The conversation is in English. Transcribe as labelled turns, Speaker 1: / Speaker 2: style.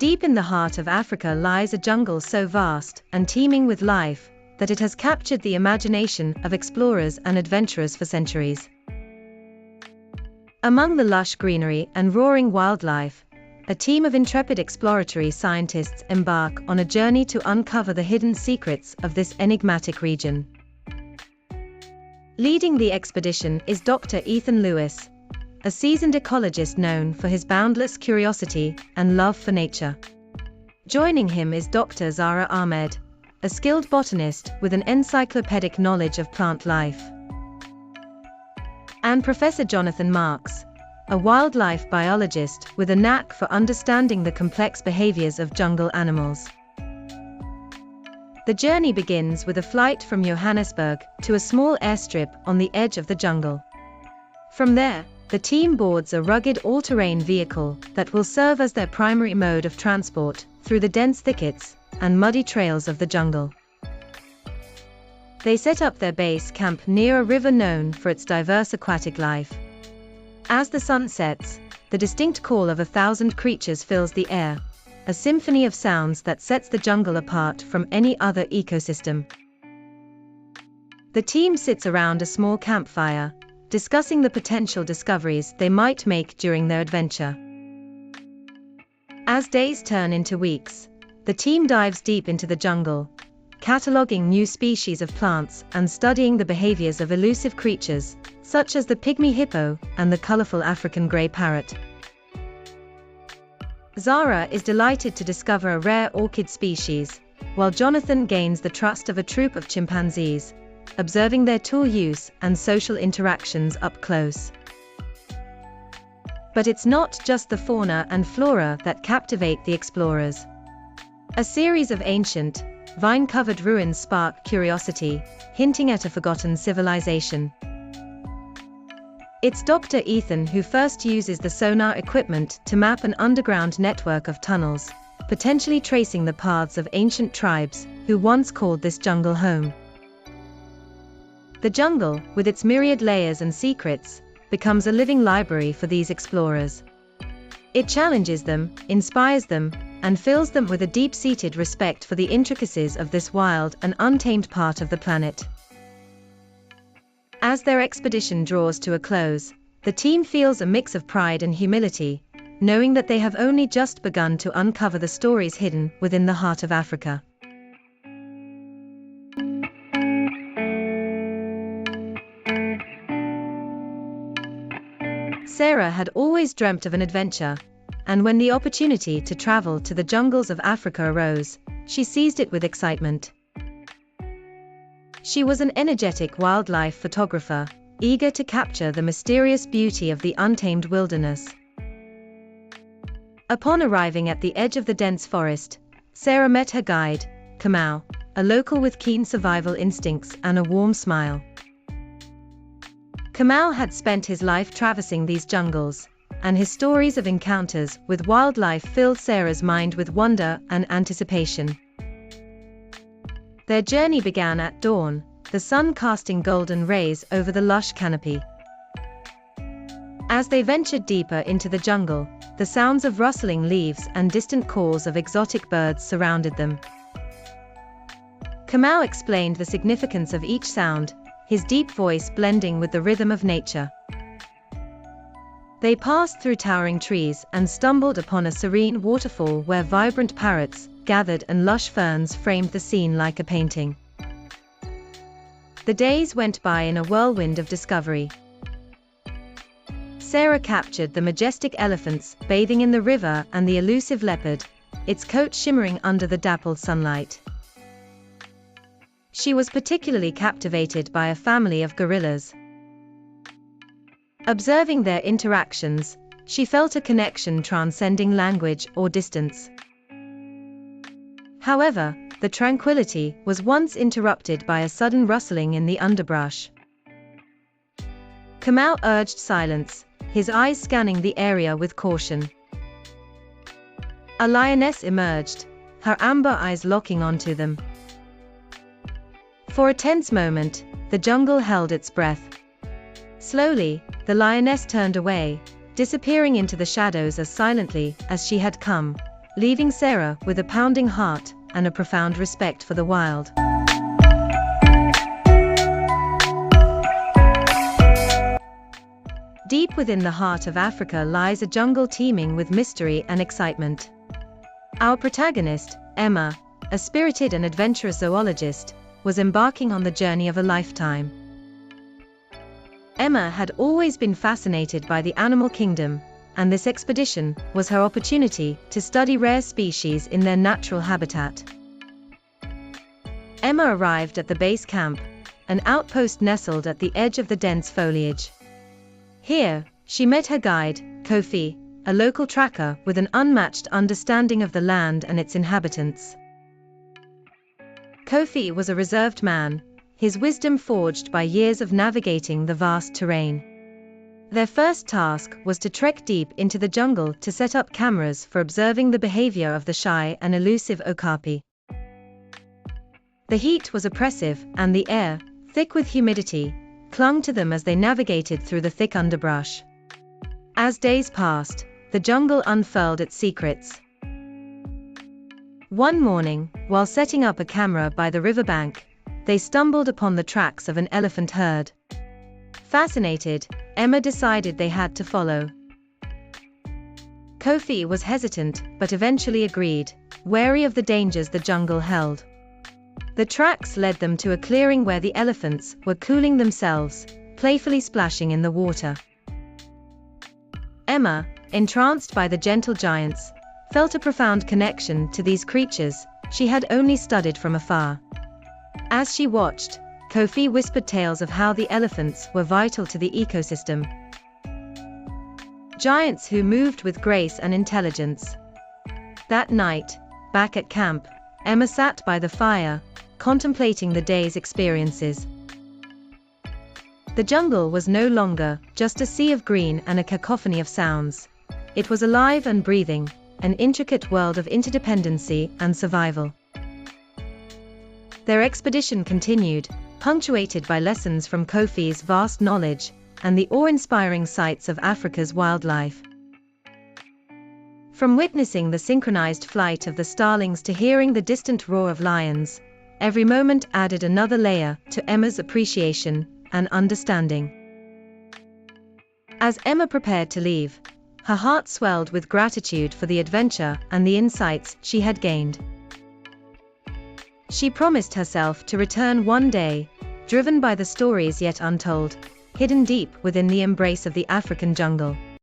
Speaker 1: Deep in the heart of Africa lies a jungle so vast and teeming with life that it has captured the imagination of explorers and adventurers for centuries. Among the lush greenery and roaring wildlife, a team of intrepid exploratory scientists embark on a journey to uncover the hidden secrets of this enigmatic region. Leading the expedition is Dr. Ethan Lewis, a seasoned ecologist known for his boundless curiosity and love for nature. Joining him is Dr. Zara Ahmed, a skilled botanist with an encyclopedic knowledge of plant life. And Professor Jonathan Marks, a wildlife biologist with a knack for understanding the complex behaviors of jungle animals. The journey begins with a flight from Johannesburg to a small airstrip on the edge of the jungle. From there, the team boards a rugged all-terrain vehicle that will serve as their primary mode of transport through the dense thickets and muddy trails of the jungle. They set up their base camp near a river known for its diverse aquatic life. As the sun sets, the distinct call of 1,000 creatures fills the air, a symphony of sounds that sets the jungle apart from any other ecosystem. The team sits around a small campfire, discussing the potential discoveries they might make during their adventure. As days turn into weeks, the team dives deep into the jungle, cataloging new species of plants and studying the behaviors of elusive creatures, such as the pygmy hippo and the colorful African grey parrot. Zara is delighted to discover a rare orchid species, while Jonathan gains the trust of a troop of chimpanzees, observing their tool use and social interactions up close. But it's not just the fauna and flora that captivate the explorers. A series of ancient, vine-covered ruins spark curiosity, hinting at a forgotten civilization. It's Dr. Ethan who first uses the sonar equipment to map an underground network of tunnels, potentially tracing the paths of ancient tribes who once called this jungle home. The jungle, with its myriad layers and secrets, becomes a living library for these explorers. It challenges them, inspires them, and fills them with a deep-seated respect for the intricacies of this wild and untamed part of the planet. As their expedition draws to a close, the team feels a mix of pride and humility, knowing that they have only just begun to uncover the stories hidden within the heart of Africa. Sarah had always dreamt of an adventure, and when the opportunity to travel to the jungles of Africa arose, she seized it with excitement. She was an energetic wildlife photographer, eager to capture the mysterious beauty of the untamed wilderness. Upon arriving at the edge of the dense forest, Sarah met her guide, Kamau, a local with keen survival instincts and a warm smile. Kamau had spent his life traversing these jungles, and his stories of encounters with wildlife filled Sarah's mind with wonder and anticipation. Their journey began at dawn, the sun casting golden rays over the lush canopy. As they ventured deeper into the jungle, the sounds of rustling leaves and distant calls of exotic birds surrounded them. Kamau explained the significance of each sound, his deep voice blending with the rhythm of nature. They passed through towering trees and stumbled upon a serene waterfall where vibrant parrots gathered and lush ferns framed the scene like a painting. The days went by in a whirlwind of discovery. Sarah captured the majestic elephants bathing in the river and the elusive leopard, its coat shimmering under the dappled sunlight. She was particularly captivated by a family of gorillas. Observing their interactions, she felt a connection transcending language or distance. However, the tranquility was once interrupted by a sudden rustling in the underbrush. Kamau urged silence, his eyes scanning the area with caution. A lioness emerged, her amber eyes locking onto them. For a tense moment, the jungle held its breath. Slowly, the lioness turned away, disappearing into the shadows as silently as she had come, leaving Sarah with a pounding heart and a profound respect for the wild. Deep within the heart of Africa lies a jungle teeming with mystery and excitement. Our protagonist, Emma, a spirited and adventurous zoologist, was embarking on the journey of a lifetime. Emma had always been fascinated by the animal kingdom, and this expedition was her opportunity to study rare species in their natural habitat. Emma arrived at the base camp, an outpost nestled at the edge of the dense foliage. Here, she met her guide, Kofi, a local tracker with an unmatched understanding of the land and its inhabitants. Kofi was a reserved man, his wisdom forged by years of navigating the vast terrain. Their first task was to trek deep into the jungle to set up cameras for observing the behavior of the shy and elusive okapi. The heat was oppressive, and the air, thick with humidity, clung to them as they navigated through the thick underbrush. As days passed, the jungle unfurled its secrets. One morning, while setting up a camera by the riverbank, they stumbled upon the tracks of an elephant herd. Fascinated, Emma decided they had to follow. Kofi was hesitant, but eventually agreed, wary of the dangers the jungle held. The tracks led them to a clearing where the elephants were cooling themselves, playfully splashing in the water. Emma, entranced by the gentle giants, felt a profound connection to these creatures she had only studied from afar. As she watched, Kofi whispered tales of how the elephants were vital to the ecosystem. Giants who moved with grace and intelligence. That night, back at camp, Emma sat by the fire, contemplating the day's experiences. The jungle was no longer just a sea of green and a cacophony of sounds. It was alive and breathing, an intricate world of interdependency and survival. Their expedition continued, punctuated by lessons from Kofi's vast knowledge and the awe-inspiring sights of Africa's wildlife. From witnessing the synchronized flight of the starlings to hearing the distant roar of lions, every moment added another layer to Emma's appreciation and understanding. As Emma prepared to leave, her heart swelled with gratitude for the adventure and the insights she had gained. She promised herself to return one day, driven by the stories yet untold, hidden deep within the embrace of the African jungle.